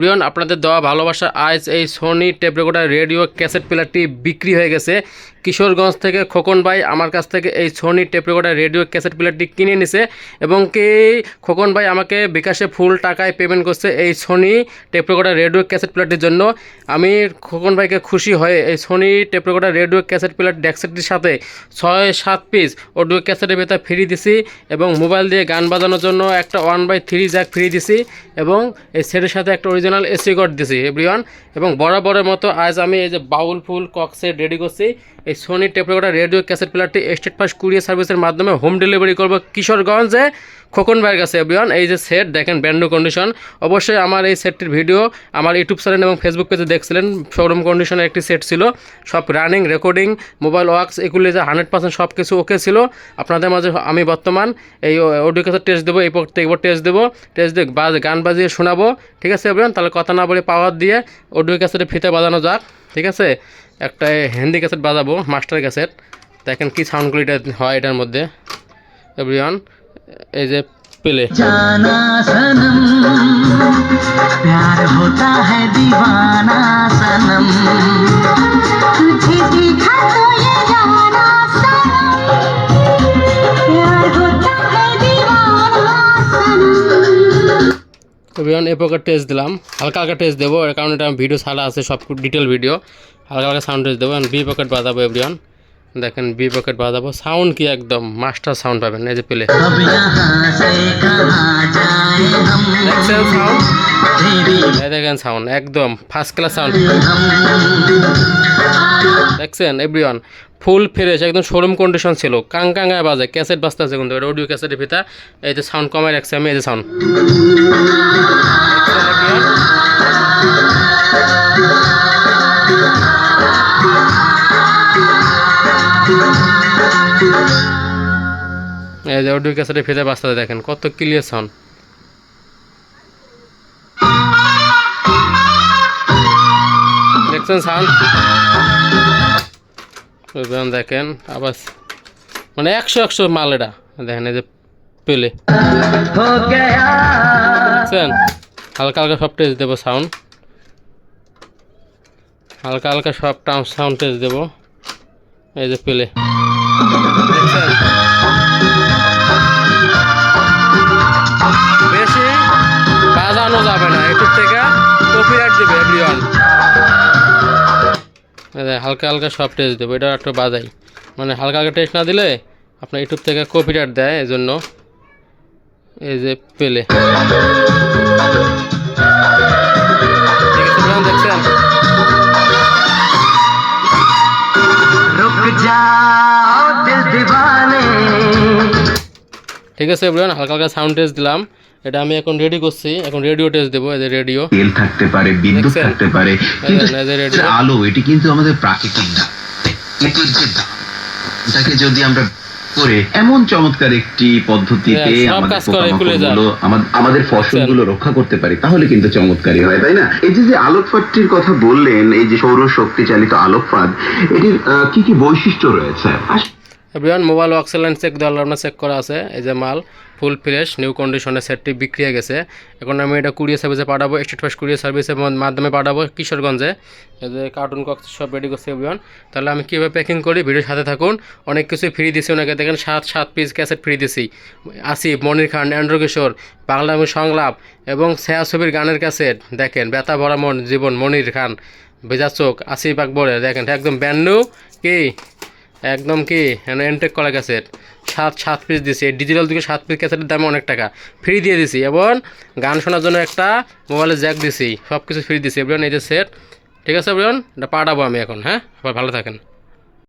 প্রিয়ন আপনাদের দেওয়া ভালোবাসা আজ এই Sony tape recorder radio cassette প্লেয়ারটি বিক্রি হয়ে গেছে। কিশোরগঞ্জ থেকে খোকন ভাই আমার কাছ থেকে এই Sony tape recorder radio cassette প্লেয়ারটি কিনে নিছে এবং কি খোকন ভাই আমাকে বিকাশে ফুল টাকায় পেমেন্ট করছে এই Sony tape recorder radio cassette প্লেয়ারটির জন্য। আমি খোকন ভাইকে খুশি হয়ে এই Sony tape recorder radio cassette player ডেক্সেটটির সাথে 6-7 পিস অডিও ক্যাসেটের ভেতর ফ্রি দিছি এবং মোবাইল দিয়ে গান বাজানোর জন্য একটা 1/3 জ্যাক ফ্রি দিছি এবং এই সেটের সাথে একটা অরিজিনাল এসি কার্ড দিছি এভরিওয়ান। এবং বরাবরের মতো আজ আমি এই যে বাউল ফুল কক সেট রেডি করছি। এই Sony tape recorder radio cassette প্লেয়ারটি স্টেট ফাস্ট কুরিয়ার সার্ভিসের মাধ্যমে হোম ডেলিভারি করব কিশোরগঞ্জে খোকন ভাইয়ের কাছে এভরিওয়ান। এই যে সেট দেখেন ব্র্যান্ড নিউ কন্ডিশন। অবশ্যই আমার এই সেটটির ভিডিও আমার ইউটিউব চ্যানেল এবং ফেসবুক পেজে দেখছিলেন। শোরুম কন্ডিশনের একটি সেট ছিল, সব রানিং রেকর্ডিং মোবাইল ওয়ার্কস এগুলি যে 100% সব কিছু ওকে ছিল। আপনাদের মাঝে আমি বর্তমান এই অডিও ক্যাসেট টেস্ট দেবো, এই পর টেস্ট দেবো, টেস্ট দিয়ে গান বাজিয়ে শোনাবো। ঠিক আছে এভরিওয়ান, তাহলে কথা না বলে পাওয়ার দিয়ে অডিও ক্যাসেটে ফিতে বাজানো যাক। ঠিক আছে, একটা হিন্দি ক্যাসেট বাজাবো, মাস্টার ক্যাসেট। দেখেন কি সাউন্ড কোয়ালিটি হয় এটার মধ্যে এভরিওয়ান। এই যে প্লে जाना सनम प्यार होता है दीवाना सनम तुझे देखा तो ये जाना सनम प्यार होता है दीवाना सनम। এভরিওয়ান এই প্রকার টেস্ট দিলাম, হালকা হালকা টেস্ট দেবো কারণ এটা ভিডিও ছাড়া আছে, সব ডিটেল ভিডিও। হালকা হালকা সাউন্ড টেস্ট দেবো। বি পকেট বাজাবো এভরিওয়ান, দেখেন বি পকেট বাজাবো, সাউন্ড কি একদম মাস্টার সাউন্ড পাবেন। এই যে প্লে দেখছেন সাউন্ড, দেখেন সাউন্ড একদম ফার্স্ট ক্লাস সাউন্ড দেখছেন এভরিওয়ান। ফুল ফ্রেশ একদম শোরুম কন্ডিশন ছিল, কাঙ্কাঙ্গায় বাজে ক্যাসেট বাজতে আছে কিন্তু অডিও ক্যাসেটের ভিতরে। এই যে সাউন্ড কমায় রাখছি আমি, এই যে সাউন্ড এই যে অডিও ক্যাসেটের ভিতরে বাজতে দেখেন কত ক্লিয়ার সাউন্ড। দেখছেন সাউন্ড দেখেন আবার মানে 100 মাল এটা দেখেন। এই যে পেলে দেখছেন, হালকা হালকা সব টেস্ট দেবো সাউন্ড, হালকা হালকা সব সাউন্ড টেস্ট দেবো। এই যে পেলে দেখছেন, বেশি বাজানো যাবে না, ইউটিউব থেকে কপিরাইট দেবে এভরিওয়ান। হালকা হালকা সব টেস্ট দেবো, এটা একটু বাজাই, মানে হালকা হালকা টেস্ট না দিলে আপনার ইউটিউব থেকে কপিরাইট দেয়, এই জন্য। এই যে পেলে দেখছেন, ঠিক আছে এভরিওয়ান, হালকা হালকা সাউন্ড টেস্ট দিলাম। এটা আমি এখন রেডি করছি, এখন রেডিও টেস্ট দেবো। এই যে রেডিও তেল থাকতে পারে, বিদ্যুৎ থাকতে পারে, কিন্তু আলো এটি কিন্তু আমাদের প্রাকৃতিক দান। এটির যে দানটাকে যদি আমরা করে এমন চমৎকার একটি পদ্ধতিতে আমাদের ফসলগুলো রক্ষা করতে পারি তাহলে কিন্তু চমৎকারই হয়, তাই না? এই যে আলোকফাদটির কথা বললেন, এই যে সৌরশক্তি চালিত আলোকফাদ, এটির কি কি বৈশিষ্ট্য রয়েছে? এভরিওয়ান মোবাইল ওয়ার্কসেলাইন চেক দেওয়ার আপনার চেক করা আছে। এই যে মাল ফুল ফ্রেশ নিউ কন্ডিশনের সেটটি বিক্রি হয়ে গেছে। এখন আমি এটা কুরিয়ার সার্ভিসে পাঠাবো, স্টেট ফাস্ট কুরিয়ার সার্ভিসের মাধ্যমে পাঠাবো কিশোরগঞ্জে। এই যে কার্টুন কক্স সব রেডি করছে এভরিওয়ান। তাহলে আমি কীভাবে প্যাকিং করি ভিডিওর সাথে থাকুন। অনেক কিছু ফ্রি দিছি ওনাকে, দেখেন 7 পিস ক্যাসেট ফ্রি দিছি। আসিফ, মনির খান, অ্যান্ড্রু কিশোর, বাংলা সংলাপ এবং ছায়া ছবির গানের ক্যাসেট দেখেন, ব্যথা ভরা মন জীবন মনির খান, ভেজা চোখ আসিফ আকবরের দেখেন একদম ব্র্যান্ড নিউ কি একদম কি এনটেক করা ক্যাসেট 7 পিস দিছি। এই ডিজিটাল থেকে 7 পিস ক্যাসেটের দামে অনেক টাকা ফ্রি দিয়ে দিছি এবং গান শোনার জন্য একটা মোবাইলের জ্যাক দিছি, সব কিছু ফ্রি দিছি এভরিওয়ান। এই যে সেট, ঠিক আছে এভরিওয়ান, এটা পাঠাবো আমি এখন। হ্যাঁ, ভালো থাকেন।